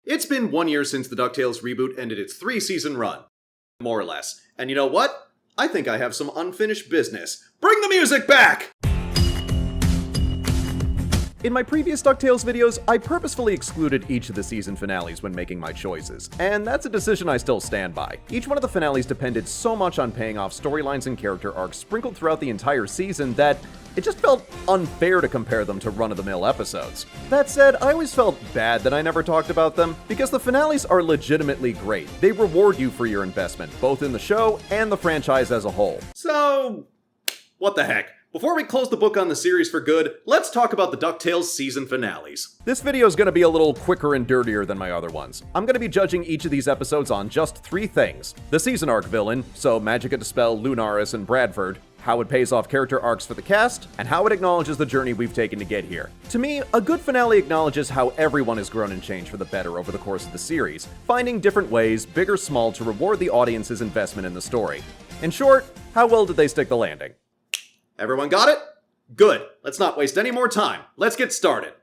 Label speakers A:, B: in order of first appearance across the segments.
A: It's been 1 year since the Ducktales reboot ended its 3-season run. More or less. And you know what? I think I have some unfinished business. Bring the music back! In my previous DuckTales videos, I purposefully excluded each of the season finales when making my choices, and that's a decision I still stand by. Each one of the finales depended so much on paying off storylines and character arcs sprinkled throughout the entire season that it just felt unfair to compare them to run-of-the-mill episodes. That said, I always felt bad that I never talked about them, because the finales are legitimately great. They reward you for your investment, both in the show and the franchise as a whole. So, what the heck? Before we close the book on the series for good, let's talk about the DuckTales season finales. This video is going to be a little quicker and dirtier than my other ones. I'm going to be judging each of these episodes on just 3 things. The season arc villain, so Magica De Spell, Lunaris, and Bradford, how it pays off character arcs for the cast, and how it acknowledges the journey we've taken to get here. To me, a good finale acknowledges how everyone has grown and changed for the better over the course of the series, finding different ways, big or small, to reward the audience's investment in the story. In short, how well did they stick the landing? Everyone got it? Good. Let's not waste any more time. Let's get started.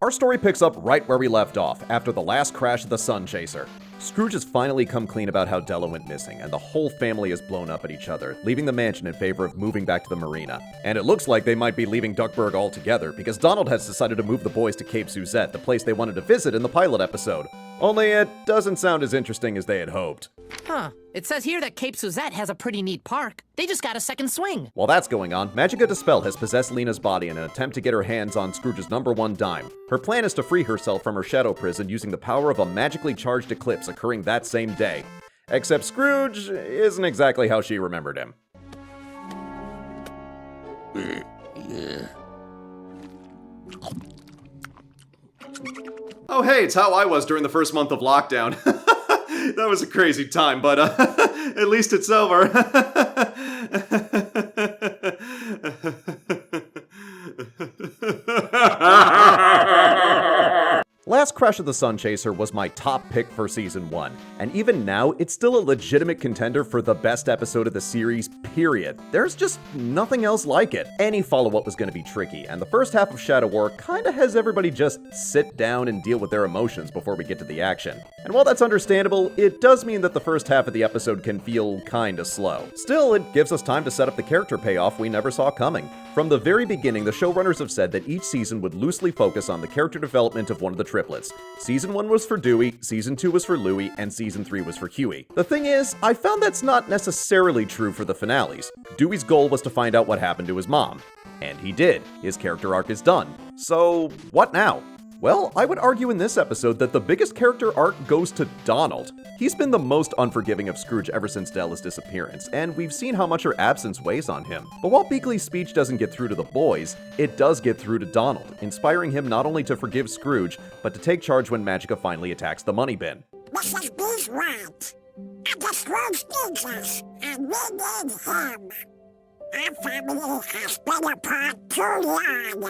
A: Our story picks up right where we left off, after the last crash of the Sun Chaser. Scrooge has finally come clean about how Della went missing, and the whole family is blown up at each other, leaving the mansion in favor of moving back to the marina. And it looks like they might be leaving Duckburg altogether, because Donald has decided to move the boys to Cape Suzette, the place they wanted to visit in the pilot episode. Only it doesn't sound as interesting as they had hoped.
B: Huh. It says here that Cape Suzette has a pretty neat park. They just got a second swing.
A: While that's going on, Magica De Spell has possessed Lena's body in an attempt to get her hands on Scrooge's #1 dime. Her plan is to free herself from her shadow prison using the power of a magically charged eclipse occurring that same day. Except Scrooge isn't exactly how she remembered him. Oh hey, it's how I was during the first month of lockdown. That was a crazy time, but at least it's over. Last Crash of the Sun Chaser was my top pick for Season 1, and even now, it's still a legitimate contender for the best episode of the series, period. There's just nothing else like it. Any follow-up was going to be tricky, and the first half of Shadow War kinda has everybody just sit down and deal with their emotions before we get to the action. And while that's understandable, it does mean that the first half of the episode can feel kinda slow. Still, it gives us time to set up the character payoff we never saw coming. From the very beginning, the showrunners have said that each season would loosely focus on the character development of one of the triplets. Season 1 was for Dewey, Season 2 was for Louie, and Season 3 was for Huey. The thing is, I found that's not necessarily true for the finales. Dewey's goal was to find out what happened to his mom. And he did. His character arc is done. So, what now? Well, I would argue in this episode that the biggest character arc goes to Donald. He's been the most unforgiving of Scrooge ever since Della's disappearance, and we've seen how much her absence weighs on him. But while Beakley's speech doesn't get through to the boys, it does get through to Donald, inspiring him not only to forgive Scrooge, but to take charge when Magica finally attacks the money bin.
C: This is Bee's right. And the Scrooge needs us, and we need him. Our family has been apart too long.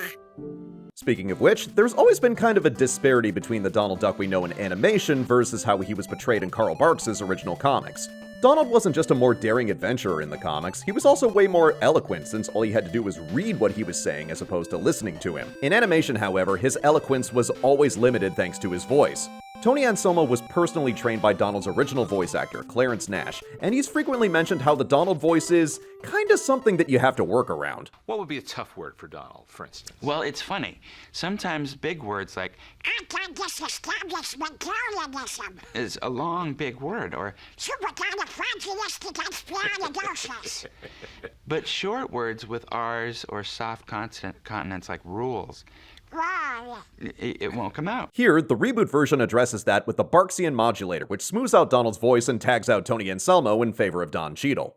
A: Speaking of which, there's always been kind of a disparity between the Donald Duck we know in animation versus how he was portrayed in Carl Barks' original comics. Donald wasn't just a more daring adventurer in the comics, he was also way more eloquent since all he had to do was read what he was saying as opposed to listening to him. In animation, however, his eloquence was always limited thanks to his voice. Tony Anselmo was personally trained by Donald's original voice actor, Clarence Nash, and he's frequently mentioned how the Donald voice is kinda something that you have to work around.
D: What would be a tough word for Donald, for instance?
E: Well, it's funny. Sometimes big words like
C: Anti-disestablishmentarianism
E: is a long, big word, or
C: supercalifragilisticexpialidocious.
E: but short words with R's or soft consonants like rules, it won't come out.
A: Here, the reboot version addresses that with the Barksian modulator, which smooths out Donald's voice and tags out Tony Anselmo in favor of Don Cheadle.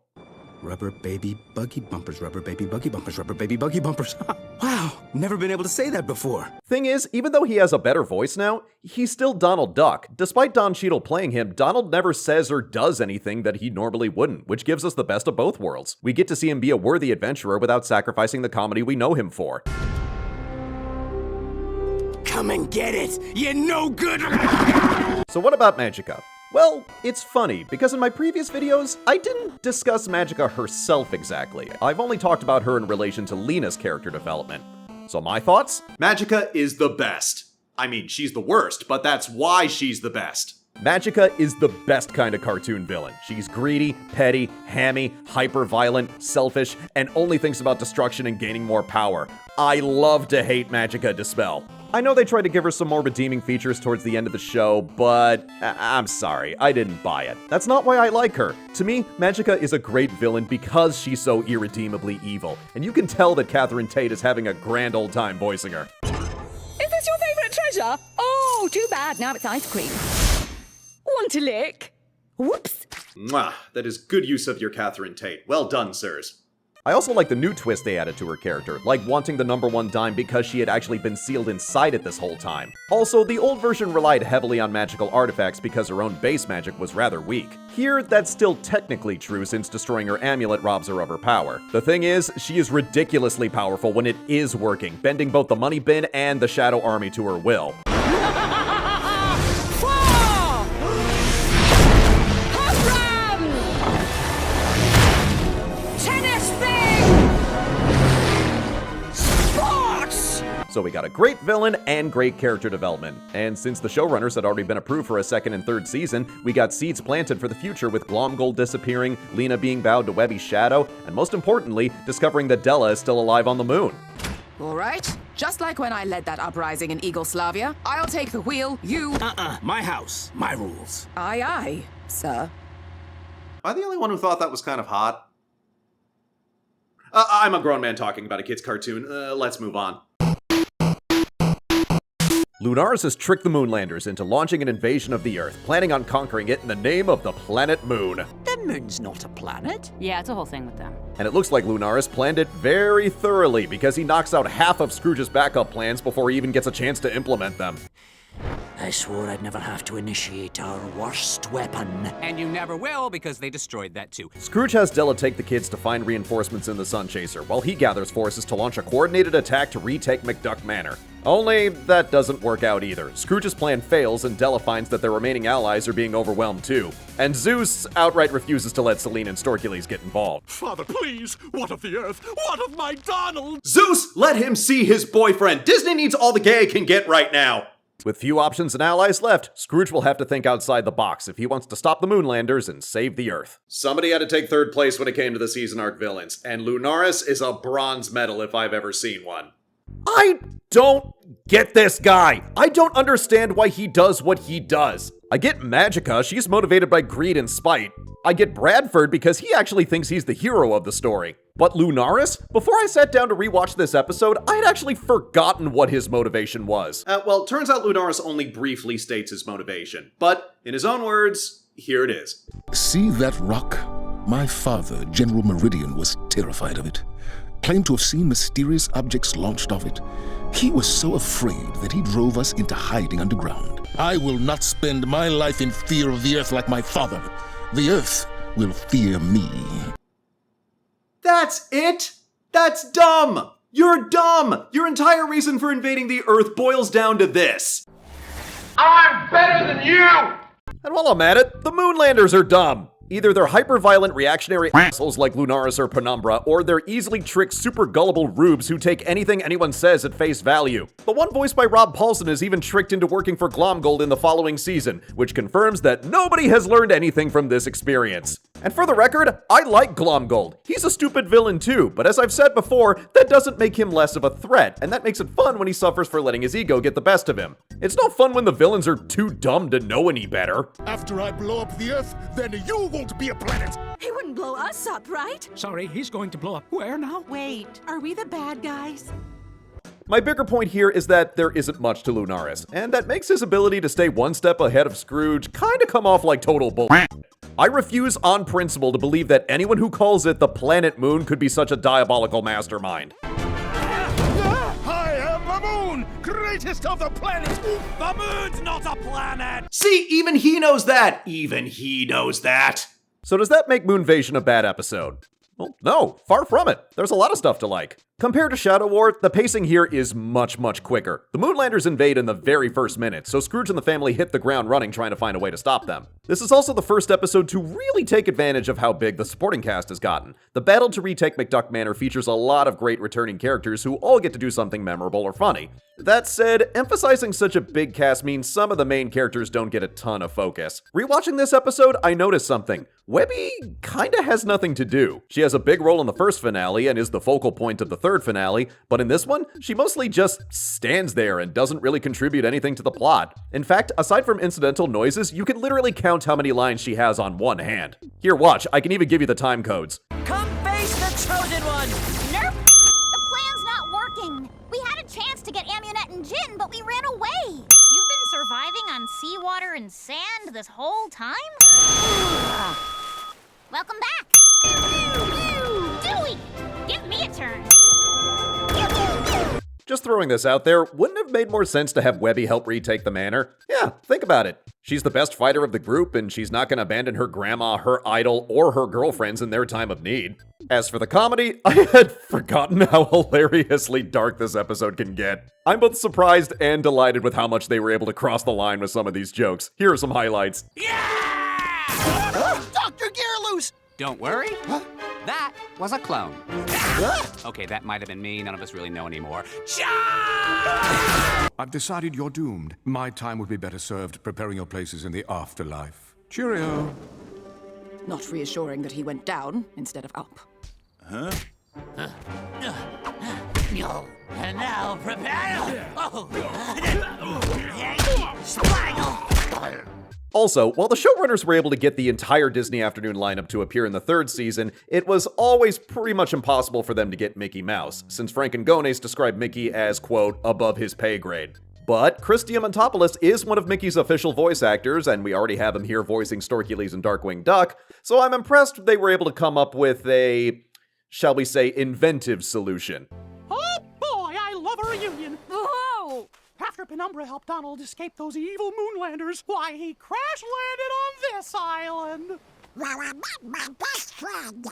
F: Rubber baby buggy bumpers, rubber baby buggy bumpers, rubber baby buggy bumpers. Wow, never been able to say that before.
A: Thing is, even though he has a better voice now, he's still Donald Duck. Despite Don Cheadle playing him, Donald never says or does anything that he normally wouldn't, which gives us the best of both worlds. We get to see him be a worthy adventurer without sacrificing the comedy we know him for.
F: Come and get it, you no good.
A: So what about Magica? Well, it's funny, because in my previous videos, I didn't discuss Magica herself exactly. I've only talked about her in relation to Lena's character development. So my thoughts? Magica is the best. I mean, she's the worst, but that's why she's the best. Magica is the best kind of cartoon villain. She's greedy, petty, hammy, hyper-violent, selfish, and only thinks about destruction and gaining more power. I love to hate Magica Dispel. I know they tried to give her some more redeeming features towards the end of the show, but I'm sorry, I didn't buy it. That's not why I like her. To me, Magica is a great villain because she's so irredeemably evil, and you can tell that Catherine Tate is having a grand old time voicing her.
G: Is this your favourite treasure? Oh, too bad, now it's ice cream. Want a lick? Whoops.
A: Mwah, that is good use of your Catherine Tate. Well done, sirs. I also like the new twist they added to her character, like wanting the #1 dime because she had actually been sealed inside it this whole time. Also, the old version relied heavily on magical artifacts because her own base magic was rather weak. Here, that's still technically true since destroying her amulet robs her of her power. The thing is, she is ridiculously powerful when it is working, bending both the money bin and the Shadow Army to her will. So we got a great villain and great character development. And since the showrunners had already been approved for a 2nd and 3rd season, we got seeds planted for the future with Glomgold disappearing, Lena being bowed to Webby's shadow, and most importantly, discovering that Della is still alive on the moon.
H: All right, just like when I led that uprising in Yugoslavia, I'll take the wheel, you...
F: My house, my rules.
H: Aye, sir.
A: Am I the only one who thought that was kind of hot? I'm a grown man talking about a kid's cartoon. Let's move on. Lunaris has tricked the Moonlanders into launching an invasion of the Earth, planning on conquering it in the name of the planet Moon.
B: The moon's not a planet.
I: Yeah, it's a whole thing with them.
A: And it looks like Lunaris planned it very thoroughly because he knocks out half of Scrooge's backup plans before he even gets a chance to implement them.
B: I swore I'd never have to initiate our worst weapon.
J: And you never will because they destroyed that too.
A: Scrooge has Della take the kids to find reinforcements in the Sun Chaser, while he gathers forces to launch a coordinated attack to retake McDuck Manor. Only, that doesn't work out either. Scrooge's plan fails and Della finds that their remaining allies are being overwhelmed too. And Zeus outright refuses to let Selene and Storkules get involved.
K: Father, please! What of the Earth? What of my Donald?
A: Zeus, let him see his boyfriend! Disney needs all the gay it can get right now! With few options and allies left, Scrooge will have to think outside the box if he wants to stop the Moonlanders and save the Earth. Somebody had to take 3rd place when it came to the season arc villains, and Lunaris is a bronze medal if I've ever seen one. I don't get this guy. I don't understand why he does what he does. I get Magica, she's motivated by greed and spite. I get Bradford because he actually thinks he's the hero of the story. But Lunaris? Before I sat down to rewatch this episode, I had actually forgotten what his motivation was. Well, turns out Lunaris only briefly states his motivation. But, in his own words, here it is.
K: See that rock? My father, General Meridian, was terrified of it. Claimed to have seen mysterious objects launched off it. He was so afraid that he drove us into hiding underground. I will not spend my life in fear of the Earth like my father. The Earth will fear me.
A: That's it? That's dumb! You're dumb! Your entire reason for invading the Earth boils down to this.
L: I'm better than you!
A: And while I'm at it, the Moonlanders are dumb. Either they're hyper-violent reactionary assholes like Lunaris or Penumbra, or they're easily tricked super gullible rubes who take anything anyone says at face value. The one voiced by Rob Paulson is even tricked into working for Glomgold in the following season, which confirms that nobody has learned anything from this experience. And for the record, I like Glomgold. He's a stupid villain too, but as I've said before, that doesn't make him less of a threat, and that makes it fun when he suffers for letting his ego get the best of him. It's no fun when the villains are too dumb to know any better.
K: After I blow up the Earth, then you won't be a planet.
G: He wouldn't blow us up, right?
J: Sorry, he's going to blow up. Where now?
G: Wait, are we the bad guys?
A: My bigger point here is that there isn't much to Lunaris, and that makes his ability to stay one step ahead of Scrooge kinda come off like total bull. I refuse on principle to believe that anyone who calls it the planet Moon could be such a diabolical mastermind.
K: I am the Moon, greatest of the planets.
J: The moon's not a planet!
A: See, even he knows that! Even he knows that! So does that make Moonvasion a bad episode? Well, no, far from it. There's a lot of stuff to like. Compared to Shadow War, the pacing here is much, much quicker. The Moonlanders invade in the very first minute, so Scrooge and the family hit the ground running trying to find a way to stop them. This is also the first episode to really take advantage of how big the supporting cast has gotten. The battle to retake McDuck Manor features a lot of great returning characters who all get to do something memorable or funny. That said, emphasizing such a big cast means some of the main characters don't get a ton of focus. Rewatching this episode, I noticed something. Webby kinda has nothing to do. She has a big role in the first finale and is the focal point of the third finale, but in this one, she mostly just stands there and doesn't really contribute anything to the plot. In fact, aside from incidental noises, you can literally count how many lines she has on one hand. Here, watch, I can even give you the time codes.
I: Come face the chosen one!
M: Nerp! The plan's not working. We had a chance to get Amunet and Jin, but we ran away. You've been surviving on seawater and sand this whole time? Welcome back. Dewey, give me a turn.
A: Just throwing this out there, wouldn't it have made more sense to have Webby help retake the manor? Yeah, think about it. She's the best fighter of the group, and she's not going to abandon her grandma, her idol, or her girlfriends in their time of need. As for the comedy, I had forgotten how hilariously dark this episode can get. I'm both surprised and delighted with how much they were able to cross the line with some of these jokes. Here are some highlights.
J: Dr. Gearloose! Don't worry. That was a clone. Okay, that might have been me. None of us really know anymore.
N: I've decided you're doomed. My time would be better served preparing your places in the afterlife. Cheerio.
H: Not reassuring that he went down instead of up.
N: Huh?
I: No, and now prepare.
A: Also, while the showrunners were able to get the entire Disney Afternoon lineup to appear in the third season, it was always pretty much impossible for them to get Mickey Mouse, since Frank and Gones described Mickey as, quote, above his pay grade. But Chris Diamantopoulos is one of Mickey's official voice actors, and we already have him here voicing Storkules and Darkwing Duck, so I'm impressed they were able to come up with a, shall we say, inventive solution.
J: Oh boy, I love a reunion. Whoa! After Penumbra helped Donald escape those evil moonlanders, why, he crash-landed on this island.
C: Well, I met my best friend.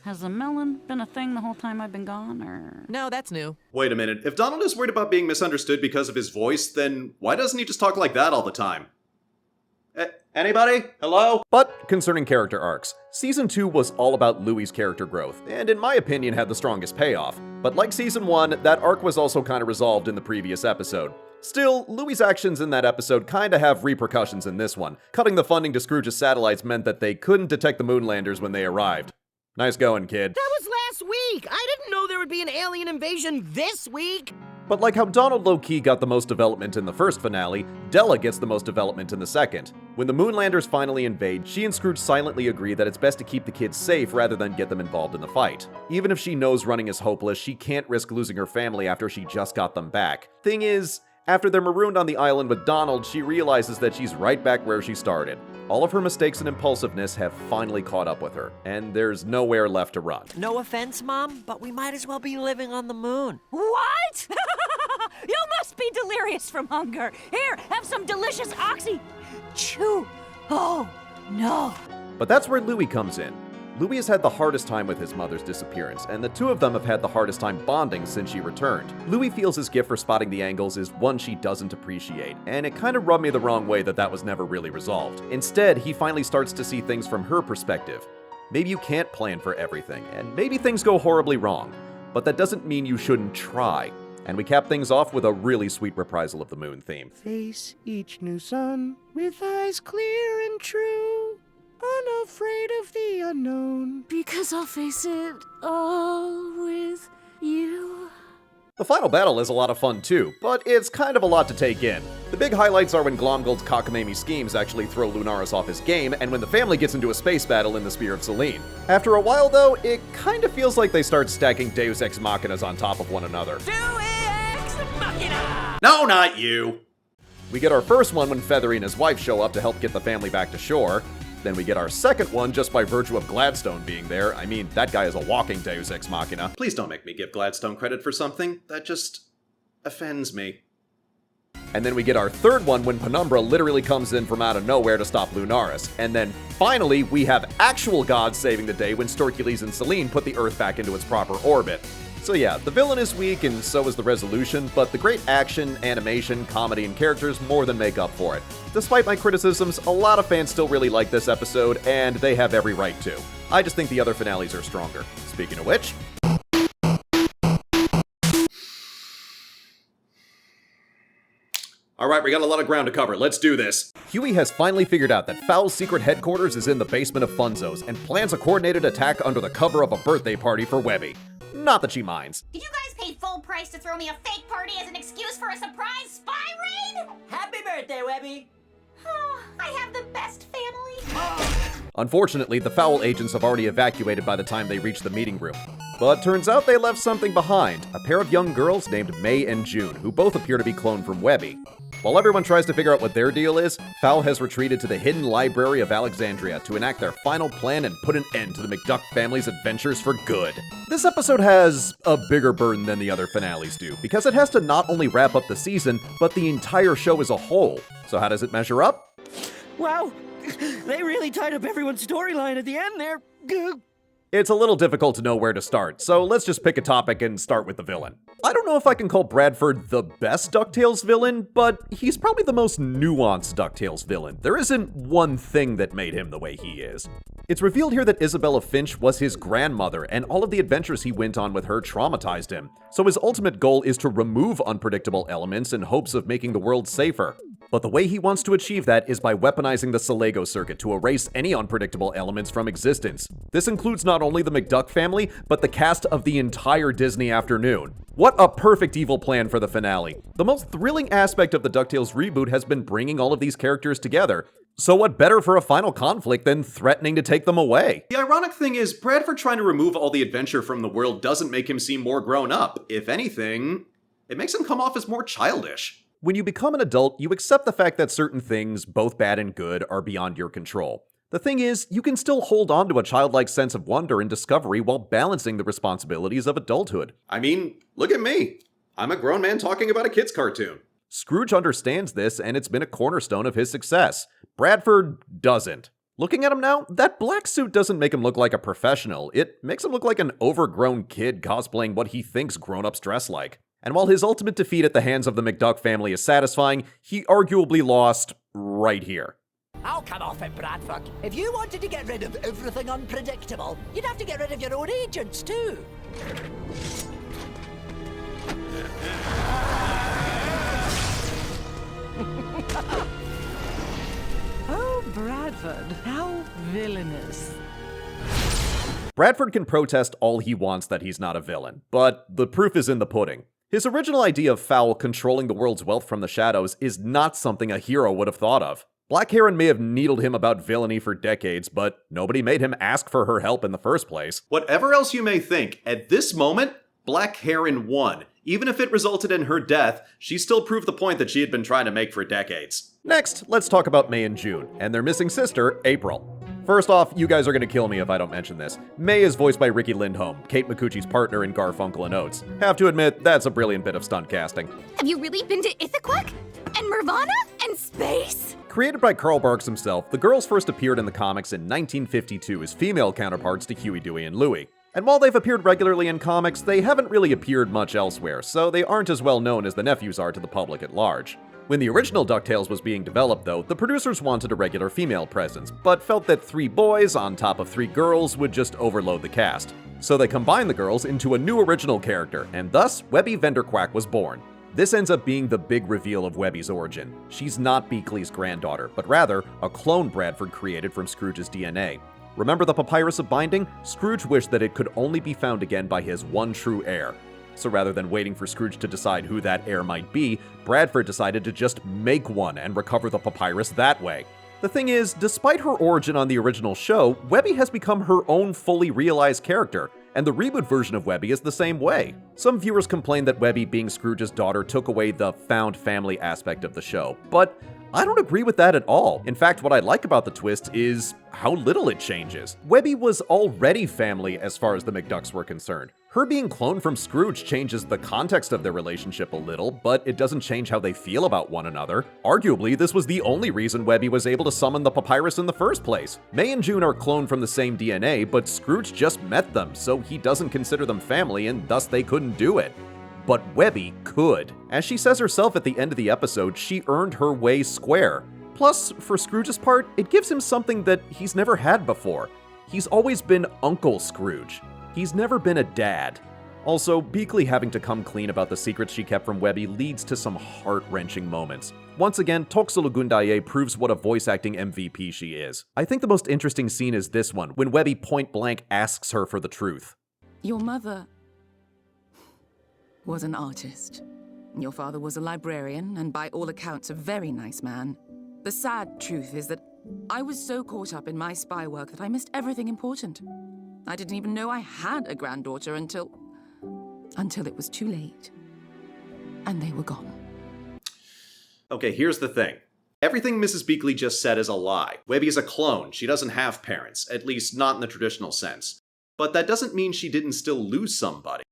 O: Has a melon been a thing the whole time I've been gone, or...?
I: No, that's new.
A: Wait a minute, if Donald is worried about being misunderstood because of his voice, then why doesn't he just talk like that all the time? Anybody? Hello? But concerning character arcs, Season 2 was all about Louie's character growth, and in my opinion had the strongest payoff. But like Season 1, that arc was also kinda resolved in the previous episode. Still, Louie's actions in that episode kinda have repercussions in this one. Cutting the funding to Scrooge's satellites meant that they couldn't detect the Moonlanders when they arrived. Nice going, kid.
I: That was last week. I didn't know there would be an alien invasion this week.
A: But like how Donald low-key got the most development in the first finale, Della gets the most development in the second. When the Moonlanders finally invade, she and Scrooge silently agree that it's best to keep the kids safe rather than get them involved in the fight. Even if she knows running is hopeless, she can't risk losing her family after she just got them back. Thing is, after they're marooned on the island with Donald, she realizes that she's right back where she started. All of her mistakes and impulsiveness have finally caught up with her, and there's nowhere left to run.
I: No offense, Mom, but we might as well be living on the moon.
O: What? You must be delirious from hunger. Here, have some delicious oxy. Chew. Oh, no.
A: But that's where Louie comes in. Louie has had the hardest time with his mother's disappearance, and the two of them have had the hardest time bonding since she returned. Louie feels his gift for spotting the angles is one she doesn't appreciate, and it kind of rubbed me the wrong way that was never really resolved. Instead, he finally starts to see things from her perspective. Maybe you can't plan for everything, and maybe things go horribly wrong, but that doesn't mean you shouldn't try. And we cap things off with a really sweet reprisal of the Moon theme.
P: Face each new sun with eyes clear and true, unafraid of the unknown.
O: Because I'll face it all with you.
A: The final battle is a lot of fun too, but it's kind of a lot to take in. The big highlights are when Glomgold's cockamamie schemes actually throw Lunaris off his game, and when the family gets into a space battle in the Spear of Selene. After a while though, it kind of feels like they start stacking Deus Ex Machinas on top of one another.
I: Deus Ex Machina!
A: No, not you! We get our first one when Feathery and his wife show up to help get the family back to shore. Then we get our second one just by virtue of Gladstone being there. I mean, that guy is a walking Deus Ex Machina. Please don't make me give Gladstone credit for something. That just offends me. And then we get our third one when Penumbra literally comes in from out of nowhere to stop Lunaris. And then finally, we have actual gods saving the day when Storkules and Selene put the Earth back into its proper orbit. So yeah, the villain is weak and so is the resolution, but the great action, animation, comedy, and characters more than make up for it. Despite my criticisms, a lot of fans still really like this episode, and they have every right to. I just think the other finales are stronger. Speaking of which... Alright, we got a lot of ground to cover, let's do this. Huey has finally figured out that Foul's secret headquarters is in the basement of Funzo's, and plans a coordinated attack under the cover of a birthday party for Webby. Not that she minds.
M: Did you guys pay full price to throw me a fake party as an excuse for a surprise spy raid?
Q: Happy birthday, Webby!
M: Oh, I have the best family.
A: Unfortunately, the Foul agents have already evacuated by the time they reach the meeting room. But turns out they left something behind, a pair of young girls named May and June, who both appear to be cloned from Webby. While everyone tries to figure out what their deal is, Foul has retreated to the hidden library of Alexandria to enact their final plan and put an end to the McDuck family's adventures for good. This episode has a bigger burden than the other finales do, because it has to not only wrap up the season, but the entire show as a whole. So how does it measure up?
I: Wow, they really tied up everyone's storyline at the end there.
A: It's a little difficult to know where to start, so let's just pick a topic and start with the villain. I don't know if I can call Bradford the best DuckTales villain, but he's probably the most nuanced DuckTales villain. There isn't one thing that made him the way he is. It's revealed here that Isabella Finch was his grandmother, and all of the adventures he went on with her traumatized him. So his ultimate goal is to remove unpredictable elements in hopes of making the world safer. But the way he wants to achieve that is by weaponizing the Salego circuit to erase any unpredictable elements from existence. This includes not only the McDuck family, but the cast of the entire Disney afternoon. What a perfect evil plan for the finale. The most thrilling aspect of the DuckTales reboot has been bringing all of these characters together. So what better for a final conflict than threatening to take them away? The ironic thing is, Bradford trying to remove all the adventure from the world doesn't make him seem more grown up. If anything, it makes him come off as more childish. When you become an adult, you accept the fact that certain things, both bad and good, are beyond your control. The thing is, you can still hold on to a childlike sense of wonder and discovery while balancing the responsibilities of adulthood. I mean, look at me. I'm a grown man talking about a kid's cartoon. Scrooge understands this, and it's been a cornerstone of his success. Bradford doesn't. Looking at him now, that black suit doesn't make him look like a professional. It makes him look like an overgrown kid cosplaying what he thinks grown-ups dress like. And while his ultimate defeat at the hands of the McDuck family is satisfying, he arguably lost right here.
Q: Oh, come off it, Bradford. If you wanted to get rid of everything unpredictable, you'd have to get rid of your own agents, too.
R: Oh, Bradford, how villainous.
A: Bradford can protest all he wants that he's not a villain, but the proof is in the pudding. His original idea of Foul controlling the world's wealth from the shadows is not something a hero would have thought of. Black Heron may have needled him about villainy for decades, but nobody made him ask for her help in the first place. Whatever else you may think, at this moment, Black Heron won. Even if it resulted in her death, she still proved the point that she had been trying to make for decades. Next, let's talk about May and June, and their missing sister, April. First off, you guys are gonna kill me if I don't mention this. May is voiced by Ricky Lindholm, Kate Micucci's partner in Garfunkel and Oates. Have to admit, that's a brilliant bit of stunt casting.
G: Have you really been to Ithaquak? And Nirvana? And space?
A: Created by Carl Barks himself, the girls first appeared in the comics in 1952 as female counterparts to Huey, Dewey, and Louie. And while they've appeared regularly in comics, they haven't really appeared much elsewhere, so they aren't as well known as the nephews are to the public at large. When the original DuckTales was being developed, though, the producers wanted a regular female presence, but felt that 3 boys on top of 3 girls would just overload the cast. So they combined the girls into a new original character, and thus, Webby Venderquack was born. This ends up being the big reveal of Webby's origin. She's not Beakley's granddaughter, but rather a clone Bradford created from Scrooge's DNA. Remember the Papyrus of Binding? Scrooge wished that it could only be found again by his one true heir. So rather than waiting for Scrooge to decide who that heir might be, Bradford decided to just make one and recover the papyrus that way. The thing is, despite her origin on the original show, Webby has become her own fully realized character, and the reboot version of Webby is the same way. Some viewers complain that Webby being Scrooge's daughter took away the found family aspect of the show, but I don't agree with that at all. In fact, what I like about the twist is how little it changes. Webby was already family as far as the McDucks were concerned. Her being cloned from Scrooge changes the context of their relationship a little, but it doesn't change how they feel about one another. Arguably, this was the only reason Webby was able to summon the papyrus in the first place. May and June are cloned from the same DNA, but Scrooge just met them, so he doesn't consider them family and thus they couldn't do it. But Webby could. As she says herself at the end of the episode, she earned her way square. Plus, for Scrooge's part, it gives him something that he's never had before. He's always been Uncle Scrooge. He's never been a dad. Also, Beakley having to come clean about the secrets she kept from Webby leads to some heart-wrenching moments. Once again, Toxologundaye proves what a voice acting MVP she is. I think the most interesting scene is this one, when Webby point-blank asks her for the truth.
H: Your mother was an artist. Your father was a librarian, and by all accounts, a very nice man. The sad truth is that I was so caught up in my spy work that I missed everything important. I didn't even know I had a granddaughter until it was too late. And they were gone.
A: Okay, here's the thing. Everything Mrs. Beakley just said is a lie. Webby is a clone. She doesn't have parents, at least not in the traditional sense. But that doesn't mean she didn't still lose somebody.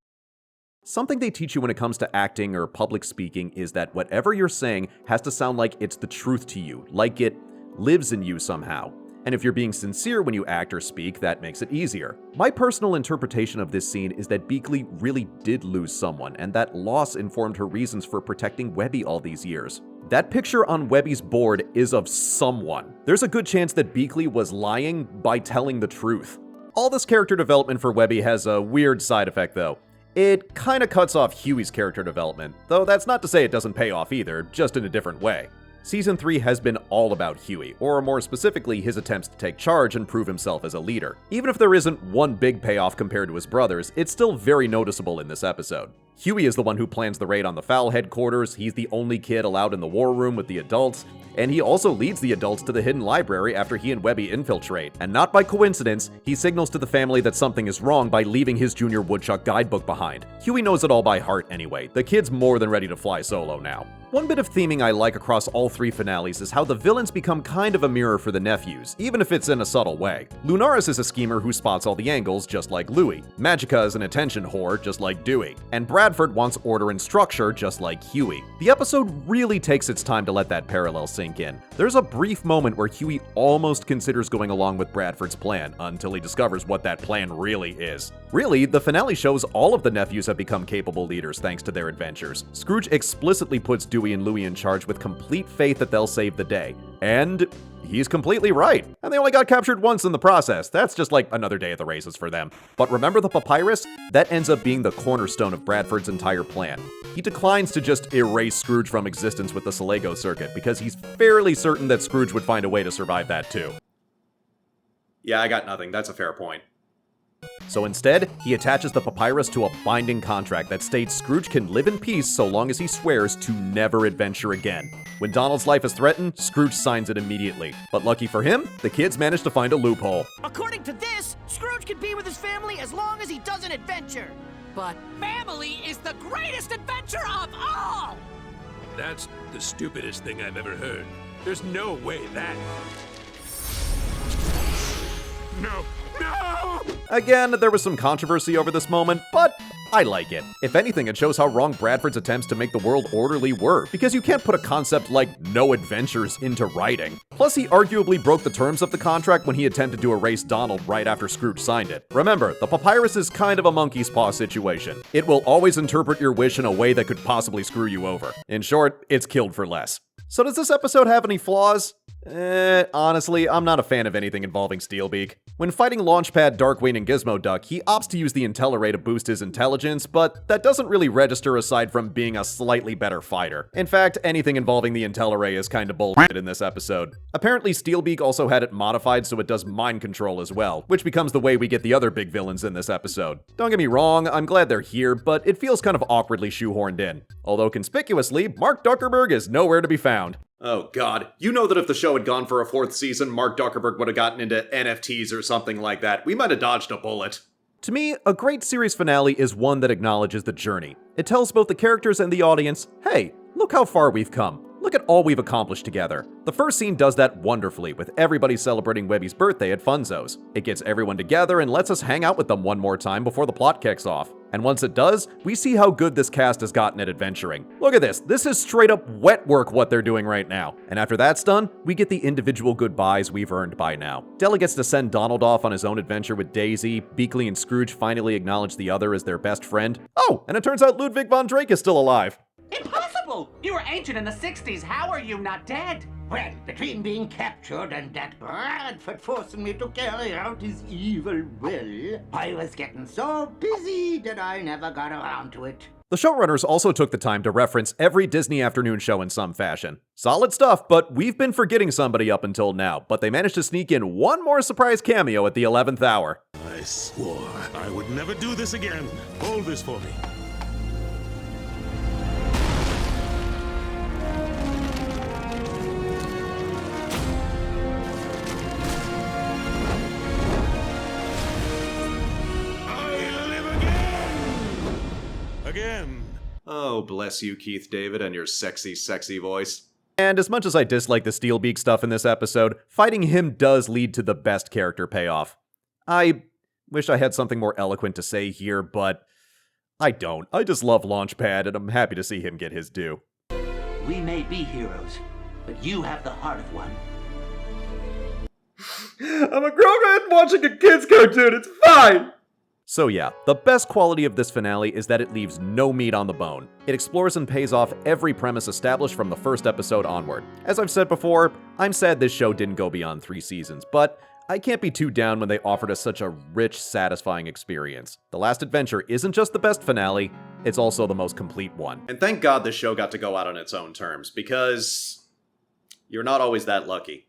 A: Something they teach you when it comes to acting or public speaking is that whatever you're saying has to sound like it's the truth to you, like it lives in you somehow. And if you're being sincere when you act or speak, that makes it easier. My personal interpretation of this scene is that Beakley really did lose someone, and that loss informed her reasons for protecting Webby all these years. That picture on Webby's board is of someone. There's a good chance that Beakley was lying by telling the truth. All this character development for Webby has a weird side effect though. It kinda cuts off Huey's character development, though that's not to say it doesn't pay off either, just in a different way. Season 3 has been all about Huey, or more specifically, his attempts to take charge and prove himself as a leader. Even if there isn't one big payoff compared to his brothers, it's still very noticeable in this episode. Huey is the one who plans the raid on the Fowl headquarters, he's the only kid allowed in the war room with the adults, and he also leads the adults to the hidden library after he and Webby infiltrate. And not by coincidence, he signals to the family that something is wrong by leaving his Junior Woodchuck guidebook behind. Huey knows it all by heart anyway. The kid's more than ready to fly solo now. One bit of theming I like across all three finales is how the villains become kind of a mirror for the nephews, even if it's in a subtle way. Lunaris is a schemer who spots all the angles, just like Louie. Magica is an attention whore, just like Dewey. And Bradford wants order and structure, just like Huey. The episode really takes its time to let that parallel sink in. There's a brief moment where Huey almost considers going along with Bradford's plan, until he discovers what that plan really is. Really, the finale shows all of the nephews have become capable leaders thanks to their adventures. Scrooge explicitly puts Dewey and Louie in charge with complete faith that they'll save the day. And he's completely right. And they only got captured once in the process. That's just like another day at the races for them. But remember the papyrus? That ends up being the cornerstone of Bradford's entire plan. He declines to just erase Scrooge from existence with the Salego circuit because he's fairly certain that Scrooge would find a way to survive that too. Yeah, I got nothing. That's a fair point. So instead, he attaches the papyrus to a binding contract that states Scrooge can live in peace so long as he swears to never adventure again. When Donald's life is threatened, Scrooge signs it immediately. But lucky for him, the kids manage to find a loophole.
I: According to this, Scrooge can be with his family as long as he doesn't adventure.
B: But family is the greatest adventure of all!
S: That's the stupidest thing I've ever heard. There's no way that... No! No!
A: Again, there was some controversy over this moment, but I like it. If anything, it shows how wrong Bradford's attempts to make the world orderly were, because you can't put a concept like no adventures into writing. Plus, he arguably broke the terms of the contract when he attempted to erase Donald right after Scrooge signed it. Remember, the papyrus is kind of a monkey's paw situation. It will always interpret your wish in a way that could possibly screw you over. In short, it's killed for less. So does this episode have any flaws? Honestly, I'm not a fan of anything involving Steelbeak. When fighting Launchpad, Darkwing, and Gizmo Duck, he opts to use the Intelliray to boost his intelligence, but that doesn't really register aside from being a slightly better fighter. In fact, anything involving the Intelliray is kinda bullshit in this episode. Apparently, Steelbeak also had it modified so it does mind control as well, which becomes the way we get the other big villains in this episode. Don't get me wrong, I'm glad they're here, but it feels kind of awkwardly shoehorned in. Although conspicuously, Mark Zuckerberg is nowhere to be found. Oh god, you know that if the show had gone for a 4th season, Mark Zuckerberg would have gotten into NFTs or something like that. We might have dodged a bullet. To me, a great series finale is one that acknowledges the journey. It tells both the characters and the audience, hey, look how far we've come. Look at all we've accomplished together. The first scene does that wonderfully, with everybody celebrating Webby's birthday at Funzo's. It gets everyone together and lets us hang out with them one more time before the plot kicks off. And once it does, we see how good this cast has gotten at adventuring. Look at this. This is straight up wet work what they're doing right now. And after that's done, we get the individual goodbyes we've earned by now. Della gets to send Donald off on his own adventure with Daisy. Beakley and Scrooge finally acknowledge the other as their best friend. Oh, and it turns out Ludwig von Drake is still alive.
T: Impossible! You were ancient in the 60s. How are you not dead?
Q: Well, between being captured and that Bradford forcing me to carry out his evil will, I was getting so busy that I never got around to it.
A: The showrunners also took the time to reference every Disney afternoon show in some fashion. Solid stuff, but we've been forgetting somebody up until now, but they managed to sneak in one more surprise cameo at the 11th hour.
U: I swore I would never do this again. Hold this for me. Again.
A: Oh, bless you, Keith David, and your sexy, sexy voice. And as much as I dislike the Steelbeak stuff in this episode, fighting him does lead to the best character payoff. I wish I had something more eloquent to say here, but I don't. I just love Launchpad, and I'm happy to see him get his due.
Q: We may be heroes, but you have the heart of one.
A: I'm a grown man watching a kid's cartoon, it's fine! So yeah, the best quality of this finale is that it leaves no meat on the bone. It explores and pays off every premise established from the first episode onward. As I've said before, I'm sad this show didn't go beyond 3 seasons, but I can't be too down when they offered us such a rich, satisfying experience. The Last Adventure isn't just the best finale, it's also the most complete one. And thank God this show got to go out on its own terms, because you're not always that lucky.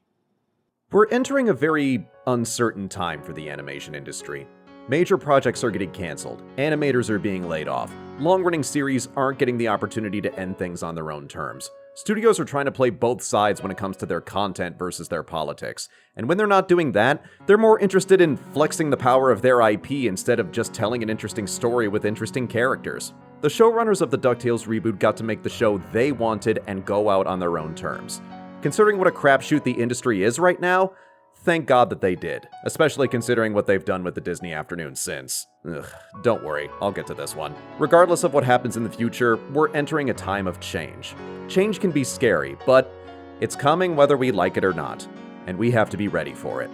A: We're entering a very uncertain time for the animation industry. Major projects are getting canceled, animators are being laid off, long-running series aren't getting the opportunity to end things on their own terms. Studios are trying to play both sides when it comes to their content versus their politics, and when they're not doing that, they're more interested in flexing the power of their IP instead of just telling an interesting story with interesting characters. The showrunners of the Ducktales reboot got to make the show they wanted and go out on their own terms. Considering what a crapshoot the industry is right now, thank God that they did, especially considering what they've done with the Disney afternoon since. Ugh, don't worry, I'll get to this one. Regardless of what happens in the future, we're entering a time of change. Change can be scary, but it's coming whether we like it or not, and we have to be ready for it.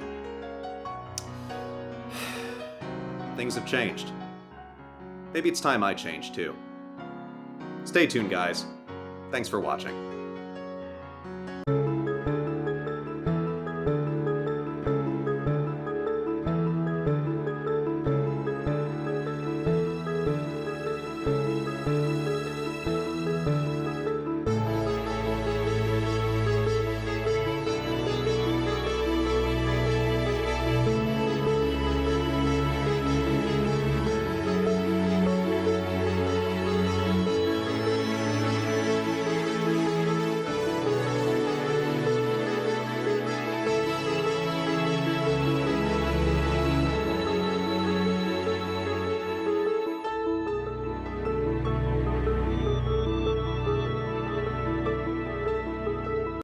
A: Things have changed. Maybe it's time I change too. Stay tuned, guys. Thanks for watching.